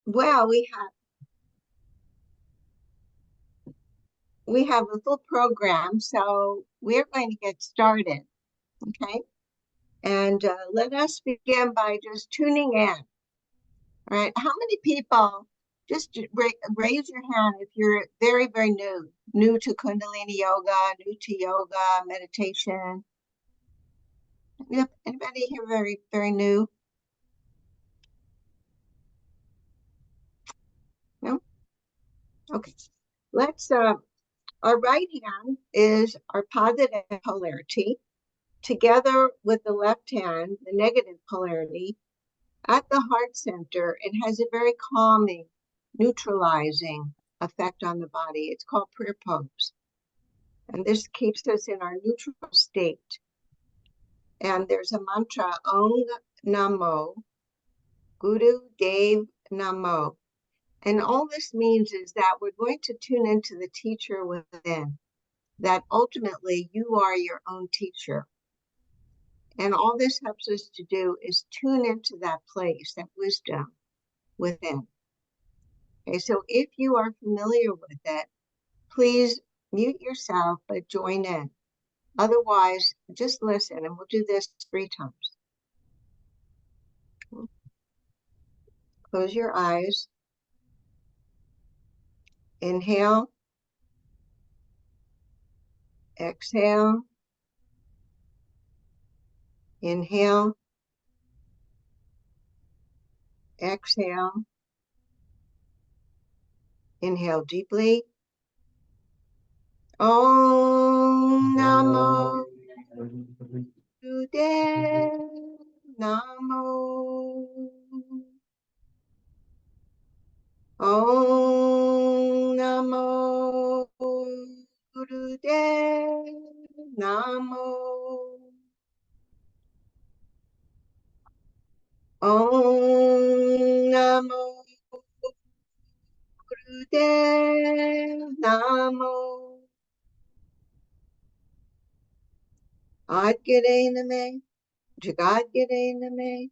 Well, we have a full program, so we're going to get started, okay? And let us begin by just tuning in. All right, how many people, just raise your hand if you're very, very new to Kundalini Yoga, new to yoga, meditation. Yep, anybody here very, very new? No? Okay. Let's, our right hand is our positive polarity. Together with the left hand, the negative polarity, at the heart center, it has a very calming, neutralizing effect on the body. It's called prayer pose. And this keeps us in our neutral state. And there's a mantra, Om Namo, Guru Dev Namo. And all this means is that we're going to tune into the teacher within, that ultimately you are your own teacher. And all this helps us to do is tune into that place, that wisdom within. Okay, so if you are familiar with it, please mute yourself, but join in. Otherwise, just listen, and we'll do this 3 times. Close your eyes. Inhale. Exhale. Inhale. Exhale. Inhale deeply. Om Namo Buddhaya Namo. Om Namo Gurudev Namo. Om Namo Gurudev Namo. Adgare Name, Jagadgare Name,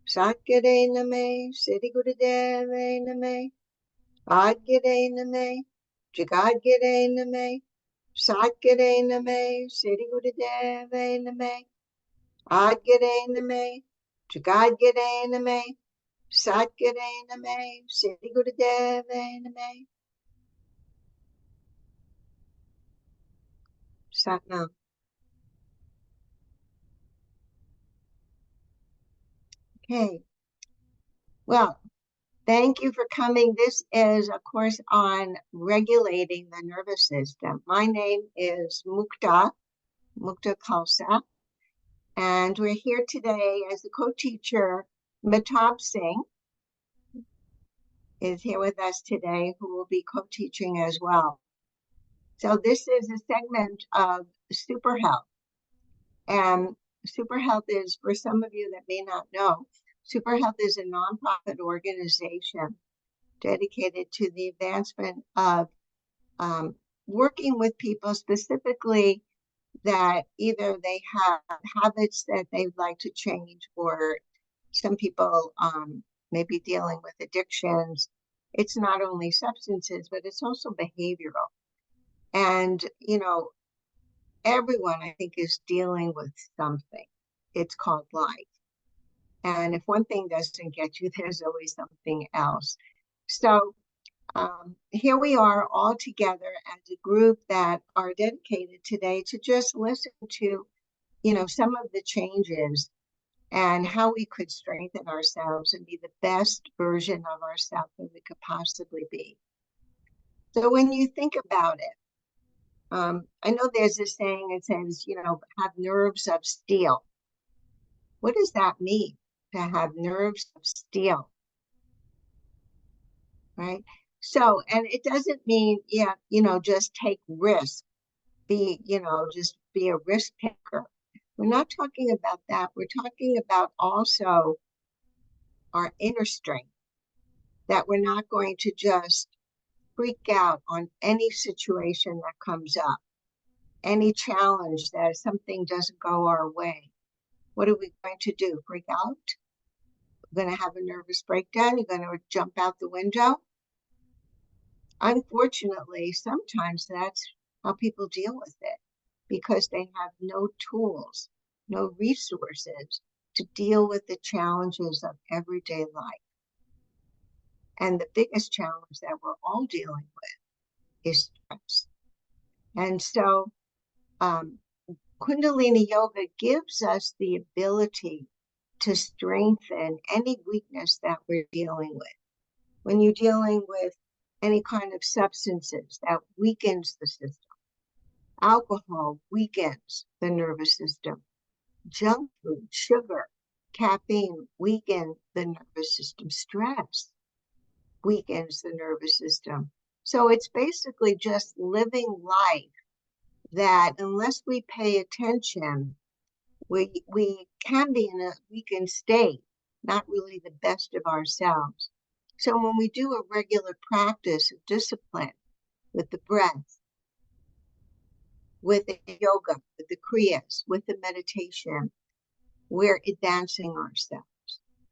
Satgare Name, Siddhi Gurudev Name. Adgare Name, Jagadgare Name, Satgare Name, Siddhi Gurudev Name. Adgare Name, Jagadgare Name, Satgare Name, Siddhi Gurudev Name. Satnam. Okay. Well, thank you for coming. This is a course on regulating the nervous system. My name is Mukta Khalsa, and we're here today as the co-teacher. Mehtab Singh is here with us today, who will be co-teaching as well. So this is a segment of SuperHealth. And SuperHealth is, for some of you that may not know, SuperHealth is a nonprofit organization dedicated to the advancement of working with people specifically that either they have habits that they'd like to change, or some people may be dealing with addictions. It's not only substances, but it's also behavioral. And, you know, everyone, I think, is dealing with something. It's called life. And if one thing doesn't get you, there's always something else. So here we are all together as a group that are dedicated today to just listen to, you know, some of the changes and how we could strengthen ourselves and be the best version of ourselves that we could possibly be. So when you think about it, I know there's a saying that says, you know, have nerves of steel. What does that mean, to have nerves of steel? Right? So, and it doesn't mean, yeah, you know, just take risks, just be a risk taker. We're not talking about that. We're talking about also our inner strength, that we're not going to just freak out on any situation that comes up, any challenge that something doesn't go our way. What are we going to do? Freak out? You're going to have a nervous breakdown. You're going to jump out the window. Unfortunately, sometimes that's how people deal with it because they have no tools, no resources to deal with the challenges of everyday life. And the biggest challenge that we're all dealing with is stress. And so Kundalini Yoga gives us the ability to strengthen any weakness that we're dealing with. When you're dealing with any kind of substances, that weakens the system. Alcohol weakens the nervous system. Junk food, sugar, caffeine weaken the nervous system. Stress weakens the nervous system. So it's basically just living life that unless we pay attention, we can be in a weakened state, not really the best of ourselves. So when we do a regular practice of discipline with the breath, with the yoga, with the kriyas, with the meditation, we're advancing ourselves.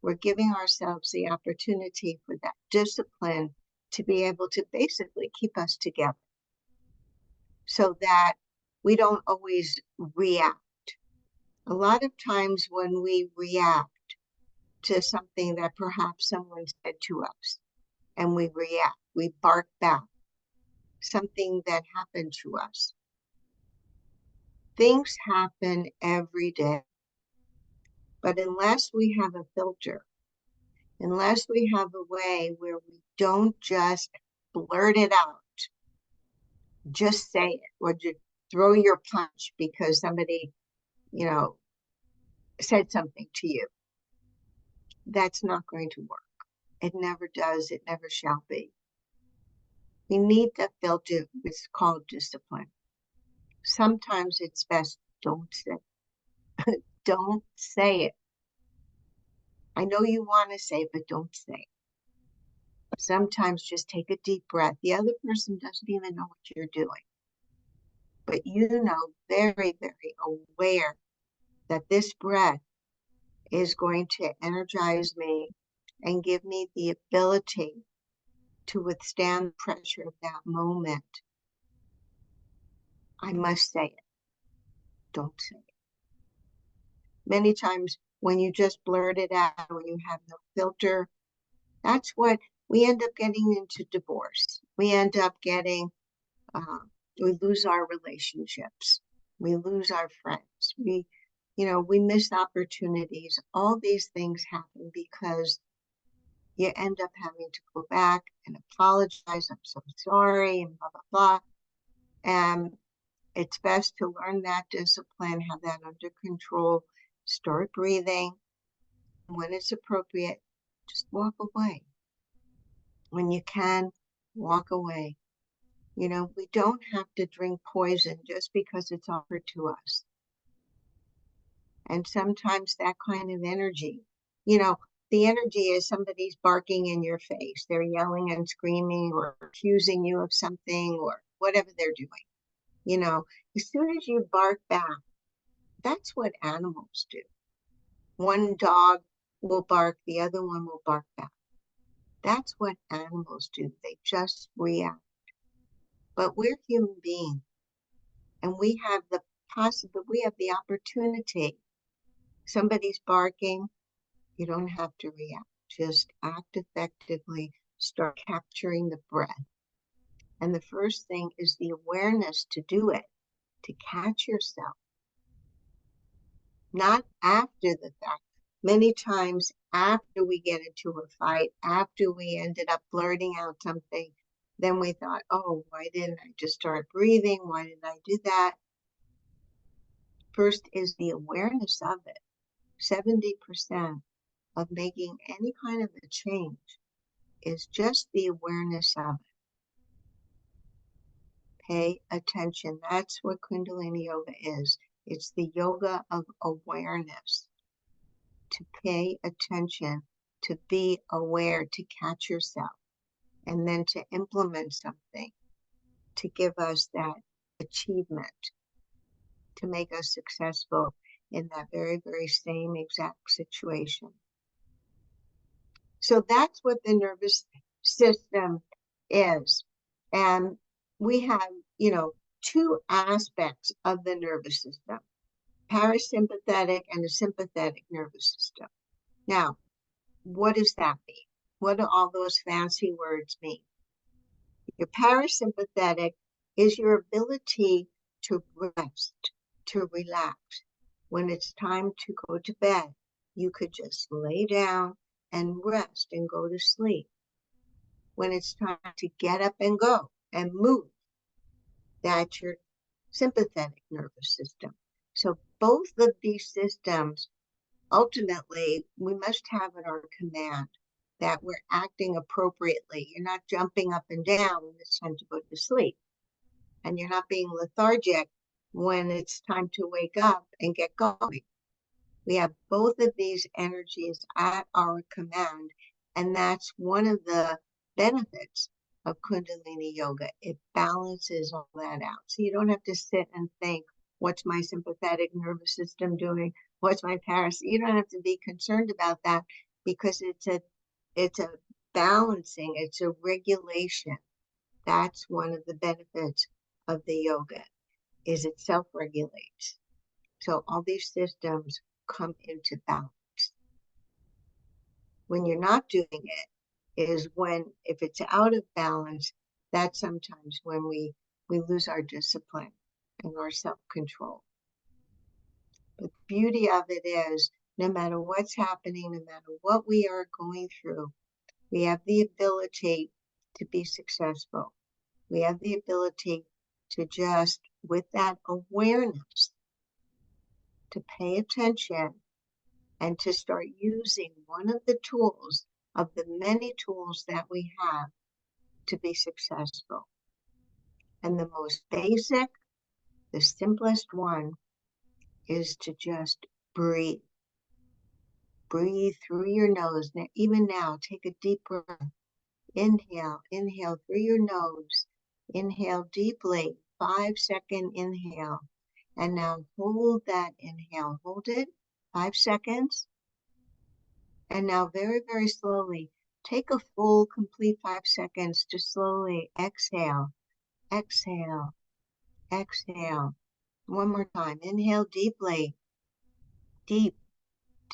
We're giving ourselves the opportunity for that discipline to be able to basically keep us together so that we don't always react. A lot of times when we react to something that perhaps someone said to us and we react, we bark back, something that happened to us. Things happen every day. But unless we have a filter, unless we have a way where we don't just blurt it out, just say it, or just throw your punch because somebody, said something to you, that's not going to work. It never does. It never shall be. We need the filter. It's called discipline. Sometimes it's best don't say don't say it. I know you want to say it, but don't say it. Sometimes just take a deep breath. The other person doesn't even know what you're doing. But you know very, very aware that this breath is going to energize me and give me the ability to withstand the pressure of that moment. I must say it. Don't say it. Many times when you just blurt it out, when you have no filter, that's what we end up getting into divorce. We end up getting, we lose our relationships. We lose our friends. We miss opportunities. All these things happen because you end up having to go back and apologize. I'm so sorry, and blah, blah, blah. And it's best to learn that discipline, have that under control, start breathing. When it's appropriate, just walk away. When you can, walk away. We don't have to drink poison just because it's offered to us. And sometimes that kind of energy, the energy is somebody's barking in your face. They're yelling and screaming or accusing you of something or whatever they're doing. As soon as you bark back, that's what animals do. One dog will bark, the other one will bark back. That's what animals do. They just react. But we're human beings, and we have the opportunity. Somebody's barking, you don't have to react. Just act effectively, start capturing the breath. And the first thing is the awareness to do it, to catch yourself. Not after the fact. Many times after we get into a fight, after we ended up blurting out something, then we thought, oh, why didn't I just start breathing? Why didn't I do that? First is the awareness of it. 70% of making any kind of a change is just the awareness of it. Pay attention. That's what Kundalini Yoga is. It's the yoga of awareness. To pay attention, to be aware, to catch yourself, and then to implement something to give us that achievement, to make us successful in that very, very same exact situation. So that's what the nervous system is. And we have, two aspects of the nervous system, parasympathetic and a sympathetic nervous system. Now, what does that mean? What do all those fancy words mean? Your parasympathetic is your ability to rest, to relax. When it's time to go to bed, you could just lay down and rest and go to sleep. When it's time to get up and go and move, that's your sympathetic nervous system. So both of these systems, ultimately, we must have at our command that we're acting appropriately. You're not jumping up and down when it's time to go to sleep. And you're not being lethargic when it's time to wake up and get going. We have both of these energies at our command, and that's one of the benefits of Kundalini Yoga. It balances all that out. So you don't have to sit and think, what's my sympathetic nervous system doing? What's my You don't have to be concerned about that, because it's a balancing, it's a regulation. That's one of the benefits of the yoga, is it self-regulates. So all these systems come into balance. When you're not doing it is when, if it's out of balance, that's sometimes when we lose our discipline and our self-control. But the beauty of it is, no matter what's happening, no matter what we are going through, we have the ability to be successful. We have the ability to just, with that awareness, to pay attention and to start using one of the tools of the many tools that we have to be successful. And the most basic, the simplest one, is to just breathe. Breathe through your nose. Now, even now, take a deep breath. Inhale through your nose. Inhale deeply, 5-second inhale. And now hold that inhale. Hold it, 5 seconds. And now very, very slowly, take a full, complete 5 seconds to slowly exhale, exhale, exhale. One more time. Inhale deeply, deep,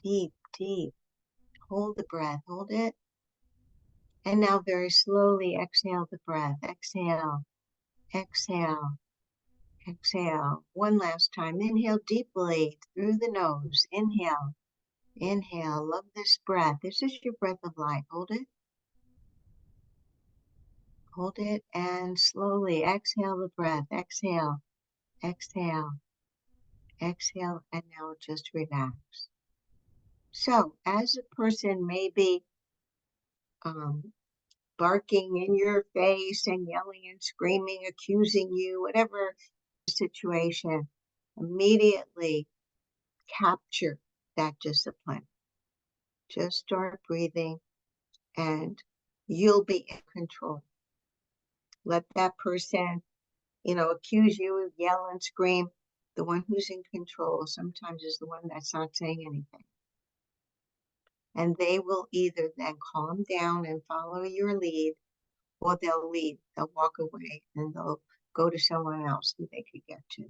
deep, deep. Hold the breath, hold it. And now very slowly exhale the breath. Exhale, exhale, exhale. One last time. Inhale deeply through the nose. Inhale, inhale. Love this breath. This is your breath of life. Hold it. Hold it and slowly exhale the breath. Exhale, exhale, exhale, and now just relax. So as a person may be barking in your face and yelling and screaming, accusing you, whatever situation, immediately capture that discipline. Just start breathing and you'll be in control. Let that person, accuse you, yell and scream. The one who's in control sometimes is the one that's not saying anything. And they will either then calm down and follow your lead, or they'll leave. They'll walk away and they'll go to someone else who they could get to.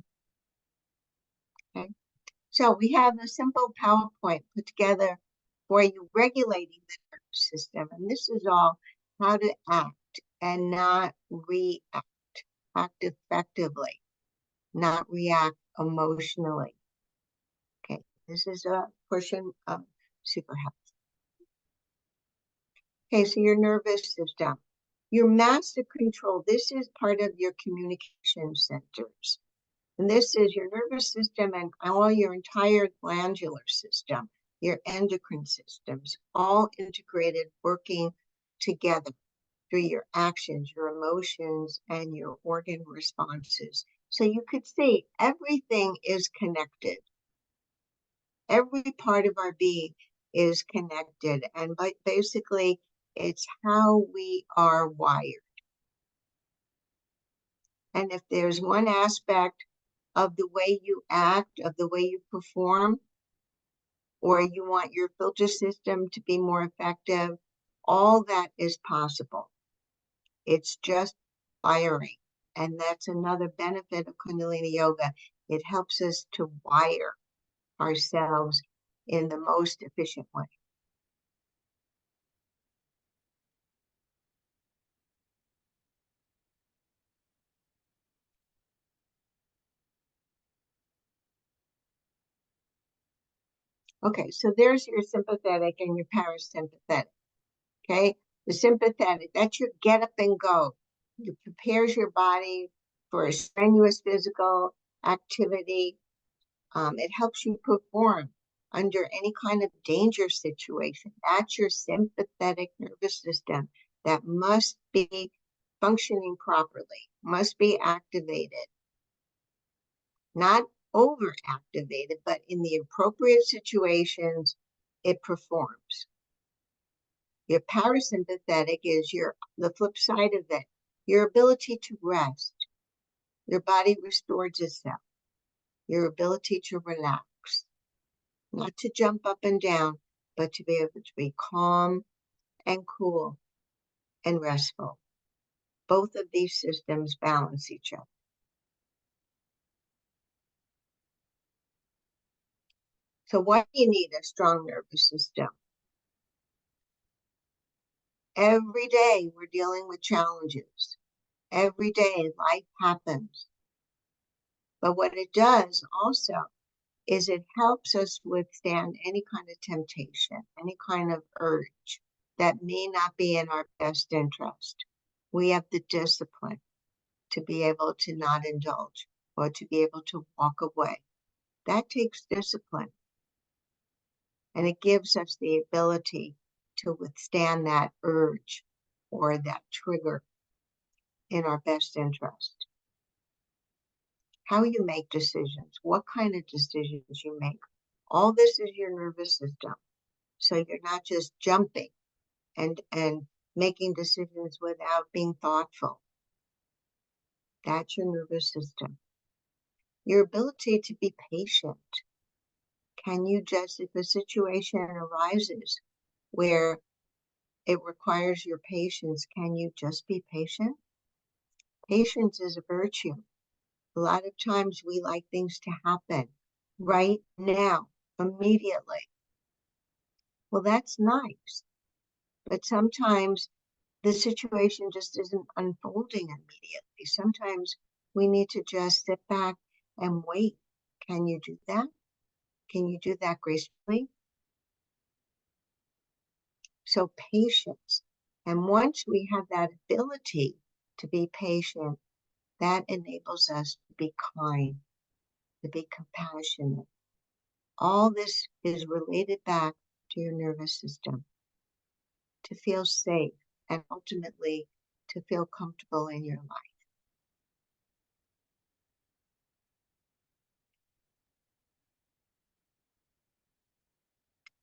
Okay. So we have a simple PowerPoint put together for you regulating the nervous system. And this is all how to act and not react. Act effectively, not react emotionally. Okay, this is a portion of SuperHealth. Okay, so your nervous system, your master control, this is part of your communication centers. And this is your nervous system and all your entire glandular system, your endocrine systems, all integrated, working together through your actions, your emotions, and your organ responses. So you could see everything is connected. Every part of our being is connected. And basically, it's how we are wired. And if there's one aspect of the way you act, of the way you perform, or you want your filter system to be more effective, All that is possible. It's just firing. And that's another benefit of Kundalini Yoga. It helps us to wire ourselves in the most efficient way. Okay, so there's your sympathetic and your parasympathetic. Okay, the sympathetic, that's your get up and go. It prepares your body for a strenuous physical activity. It helps you perform under any kind of danger situation. That's your sympathetic nervous system that must be functioning properly, must be activated, not overactivated, but in the appropriate situations, it performs. Your parasympathetic is the flip side of it, your ability to rest. Your body restores itself, your ability to relax, not to jump up and down, but to be able to be calm and cool and restful. Both of these systems balance each other. So why do you need a strong nervous system? Every day we're dealing with challenges. Every day life happens. But what it does also is it helps us withstand any kind of temptation, any kind of urge that may not be in our best interest. We have the discipline to be able to not indulge or to be able to walk away. That takes discipline. And it gives us the ability to withstand that urge or that trigger in our best interest. How you make decisions, what kind of decisions you make. All this is your nervous system. So you're not just jumping and making decisions without being thoughtful. That's your nervous system. Your ability to be patient. Can you just, if a situation arises where it requires your patience, can you just be patient? Patience is a virtue. A lot of times we like things to happen right now, immediately. Well, that's nice. But sometimes the situation just isn't unfolding immediately. Sometimes we need to just sit back and wait. Can you do that? Can you do that gracefully? So patience. And once we have that ability to be patient, that enables us to be kind, to be compassionate. All this is related back to your nervous system, to feel safe and ultimately to feel comfortable in your life.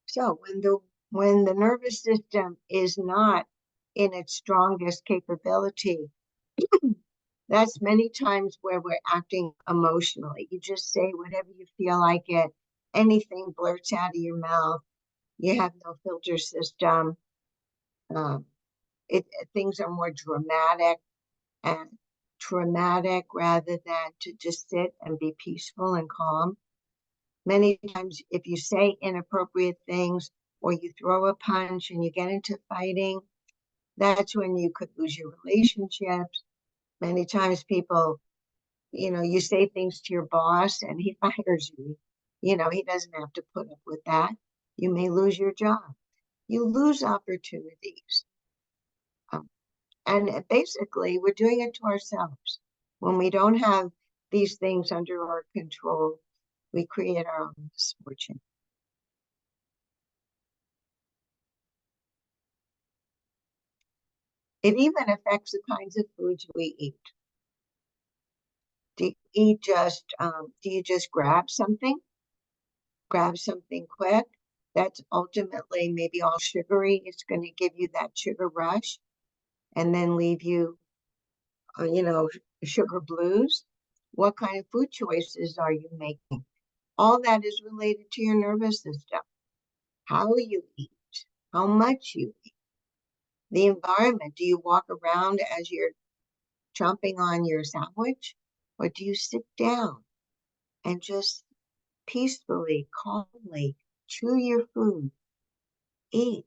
So when the nervous system is not in its strongest capability, that's many times where we're acting emotionally. You just say whatever you feel like it. Anything blurts out of your mouth. You have no filter system. Um, things are more dramatic and traumatic rather than to just sit and be peaceful and calm. Many times, if you say inappropriate things or you throw a punch and you get into fighting, that's when you could lose your relationships. Many times people, you say things to your boss and he fires you. He doesn't have to put up with that. You may lose your job. You lose opportunities. And basically, we're doing it to ourselves. When we don't have these things under our control, we create our own misfortune. It even affects the kinds of foods we eat. Do you just grab something quick? That's ultimately maybe all sugary. It's going to give you that sugar rush and then leave you, sugar blues. What kind of food choices are you making? All that is related to your nervous system. How you eat, how much you eat. The environment, do you walk around as you're chomping on your sandwich, or do you sit down and just peacefully, calmly chew your food, eat,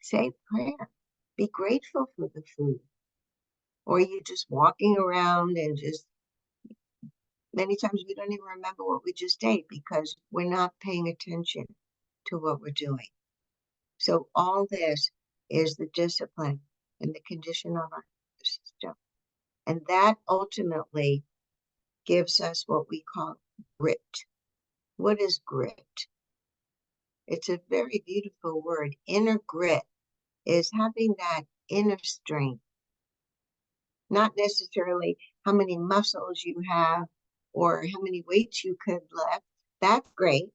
say prayer, be grateful for the food? Or you just walking around and just, many times we don't even remember what we just ate because we're not paying attention to what we're doing. So all this is the discipline and the condition of our system. And that ultimately gives us what we call grit. What is grit? It's a very beautiful word. Inner grit is having that inner strength, not necessarily how many muscles you have or how many weights you could lift. That's great.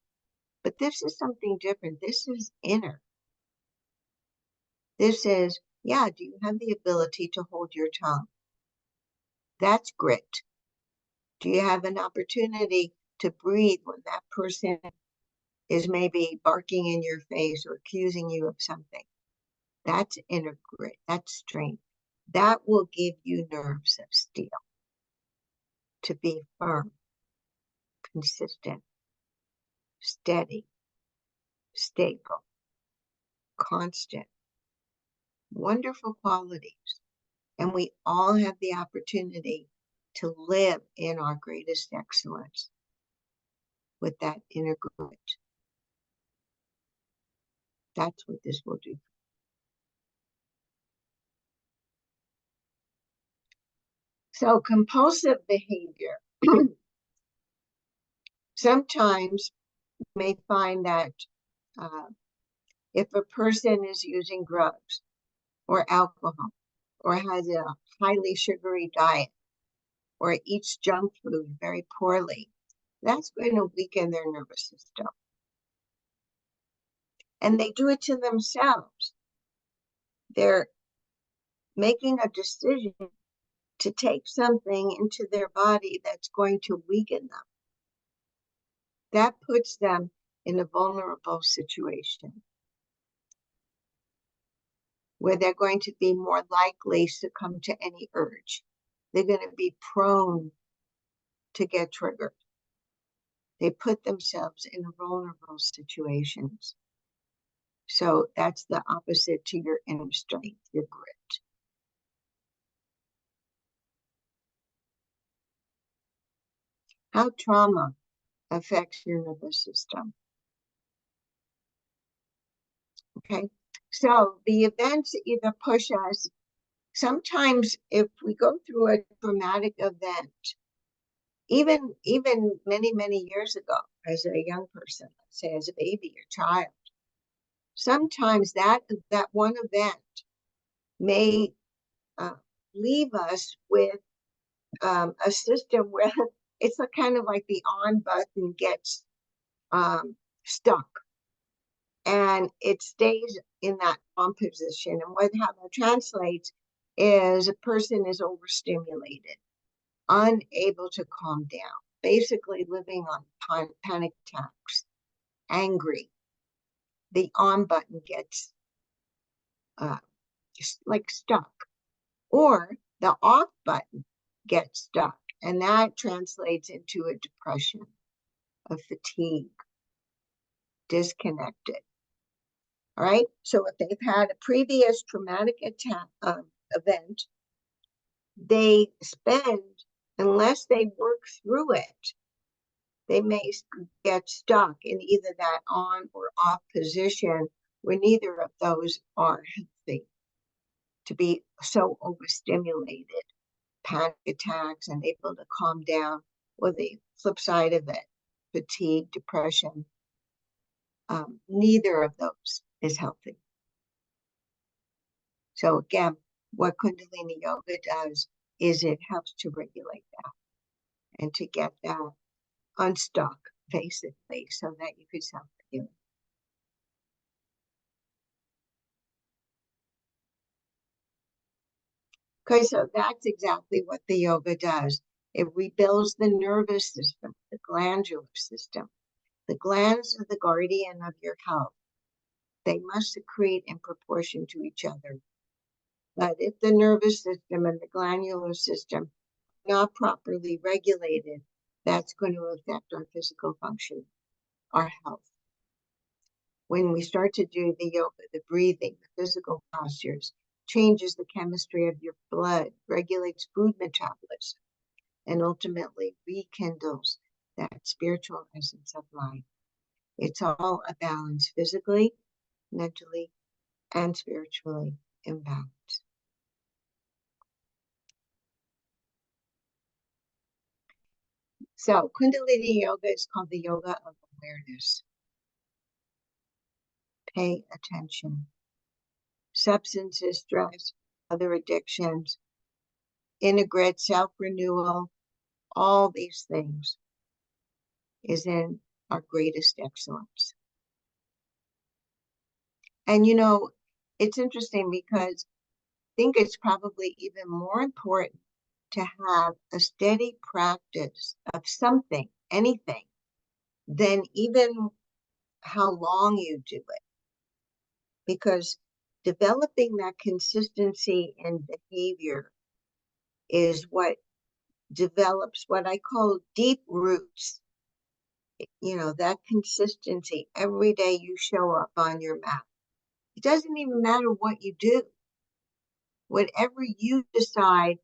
But this is something different. This is inner. This is, yeah, do you have the ability to hold your tongue? That's grit. Do you have an opportunity to breathe when that person is maybe barking in your face or accusing you of something? That's inner grit. That's strength. That will give you nerves of steel to be firm, consistent, steady, stable, constant. Wonderful qualities. And we all have the opportunity to live in our greatest excellence with that inner grit. That's what this will do. So compulsive behavior. Sometimes you may find that if a person is using drugs or alcohol or has a highly sugary diet or eats junk food very poorly, that's going to weaken their nervous system. And they do it to themselves. They're making a decision to take something into their body that's going to weaken them. That puts them in a vulnerable situation where they're going to be more likely to succumb to any urge. They're going to be prone to get triggered. They put themselves in vulnerable situations. So that's the opposite to your inner strength, your grit. How trauma affects your nervous system. Okay, so the events either push us, sometimes if we go through a traumatic event, even many years ago, as a young person, let's say as a baby or child, sometimes that one event may leave us with a system where it's a kind of like the on button gets stuck and it stays in that on position. And how that translates is a person is overstimulated, unable to calm down, basically living on panic attacks, angry. The on button gets like stuck, or the off button gets stuck, and that translates into a depression, a fatigue, disconnected. All right, so if they've had a previous traumatic attack event, they spend, unless they work through it, they may get stuck in either that on or off position where neither of those are healthy. To be so overstimulated, panic attacks, unable to calm down, or the flip side of it, fatigue, depression, neither of those is healthy. So again, what Kundalini Yoga does is it helps to regulate that and to get that unstuck, basically, so that you can self-heal. Okay, so that's exactly what the yoga does. It rebuilds the nervous system, the glandular system. The glands are the guardian of your health. They must secrete in proportion to each other. But if the nervous system and the glandular system are not properly regulated, that's going to affect our physical function, our health. When we start to do the yoga, the breathing, the physical postures, changes the chemistry of your blood, regulates food metabolism, and ultimately rekindles that spiritual essence of life. It's all a balance physically, mentally, and spiritually in balance. So Kundalini Yoga is called the yoga of awareness. Pay attention. Substances, stress, other addictions, integrate self-renewal, all these things is in our greatest excellence. And you know, it's interesting because I think it's probably even more important to have a steady practice of something, anything, than even how long you do it. Because developing that consistency in behavior is what develops what I call deep roots. You know, that consistency every day you show up on your mat. It doesn't even matter what you do. Whatever you decide,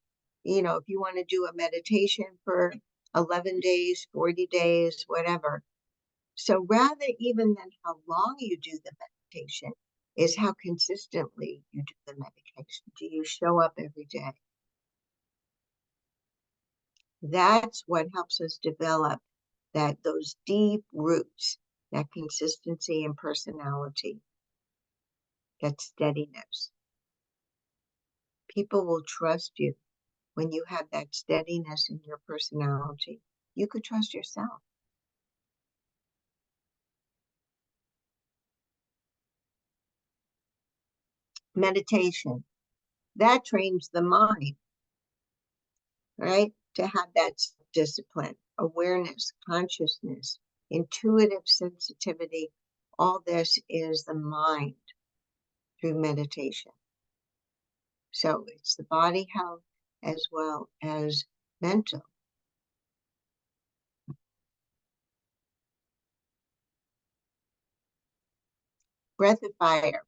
you know, if you want to do a meditation for 11 days, 40 days, whatever. So rather even than how long you do the meditation is how consistently you do the meditation. Do you show up every day? That's what helps us develop those deep roots, that consistency and personality, that steadiness. People will trust you when you have that steadiness in your personality. You could trust yourself. Meditation, that trains the mind, right? To have that discipline, awareness, consciousness, intuitive sensitivity. All this is the mind through meditation. So it's the body health as well as mental. Breath of fire.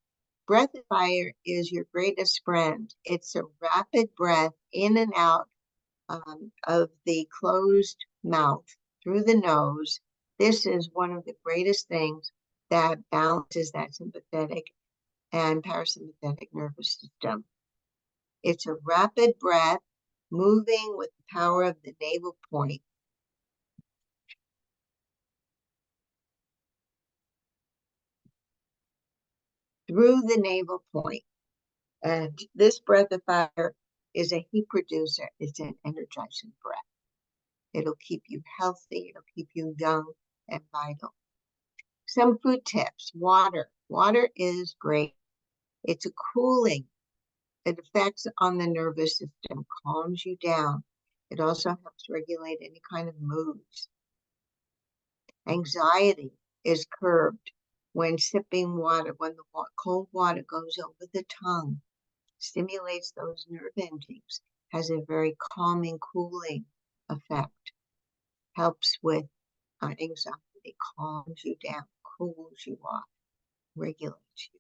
Breath of fire is your greatest friend. It's a rapid breath in and out of the closed mouth through the nose. This is one of the greatest things that balances that sympathetic and parasympathetic nervous system. It's a rapid breath moving with the power of the navel point. Through the navel point. And this breath of fire is a heat producer. It's an energizing breath. It'll keep you healthy. It'll keep you young and vital. Some food tips. Water. Water is great. It's a cooling. It affects on the nervous system, calms you down. It also helps regulate any kind of moods. Anxiety is curbed when sipping water, when the cold water goes over the tongue, stimulates those nerve endings, has a very calming, cooling effect, helps with anxiety, calms you down, cools you off, regulates you.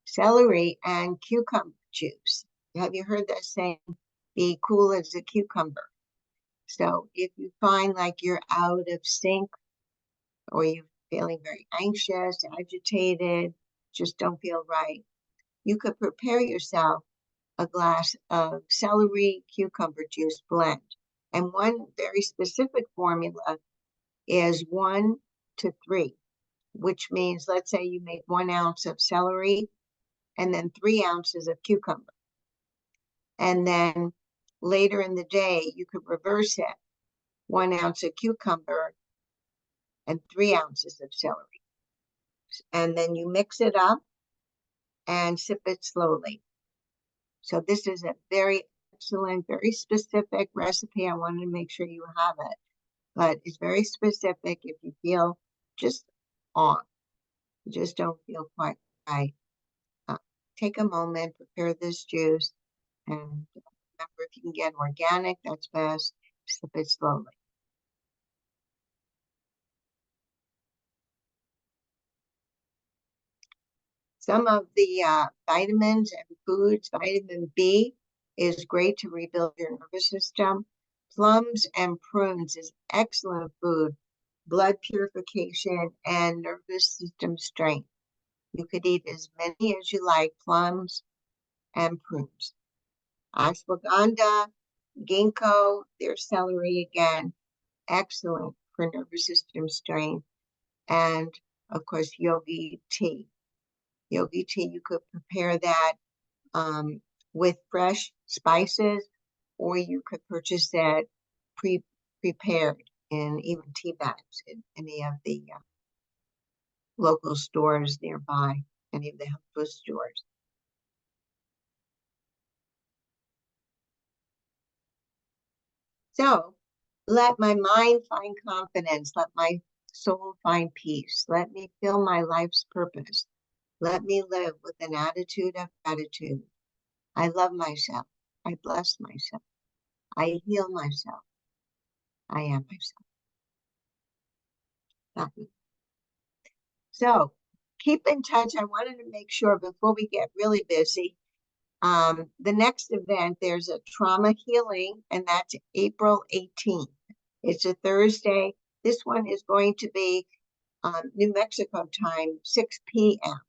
Celery and cucumber juice. Have you heard that saying, be cool as a cucumber? So if you find like you're out of sync or you're feeling very anxious, agitated, just don't feel right, you could prepare yourself a glass of celery cucumber juice blend. And one very specific formula is 1 to 3, which means, let's say you make 1 ounce of celery and then 3 ounces of cucumber. And then later in the day, you could reverse it, 1 ounce of cucumber and 3 ounces of celery. And then you mix it up and sip it slowly. So this is a very excellent, very specific recipe. I wanted to make sure you have it. but it's very specific. If you feel just off, you just don't feel quite right, take a moment, prepare this juice, and remember, if you can get organic, that's best. Sip it slowly. Some of the vitamins and foods, vitamin B is great to rebuild your nervous system. Plums and prunes is excellent food, blood purification and nervous system strength. You could eat as many as you like, plums and prunes. Ashwagandha, ginkgo, there's celery again, excellent for nervous system strength. And of course, yogi tea. Yogi tea, you could prepare that with fresh spices, or you could purchase that prepared in even tea bags in any of the local stores nearby, any of the health food stores. So let my mind find confidence, let my soul find peace, let me feel my life's purpose, let me live with an attitude of gratitude. I love myself, I bless myself, I heal myself, I am myself. So keep in touch. I wanted to make sure before we get really busy, the next event, there's a trauma healing, and that's April 18th. It's a Thursday. This one is going to be New Mexico time, 6 p.m.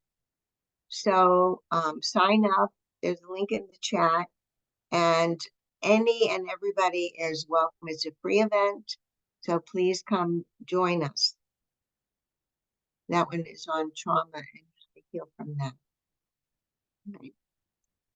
So sign up. There's a link in the chat, and any and everybody is welcome. It's a free event, so please come join us. That one is on trauma and how to heal from that. Right.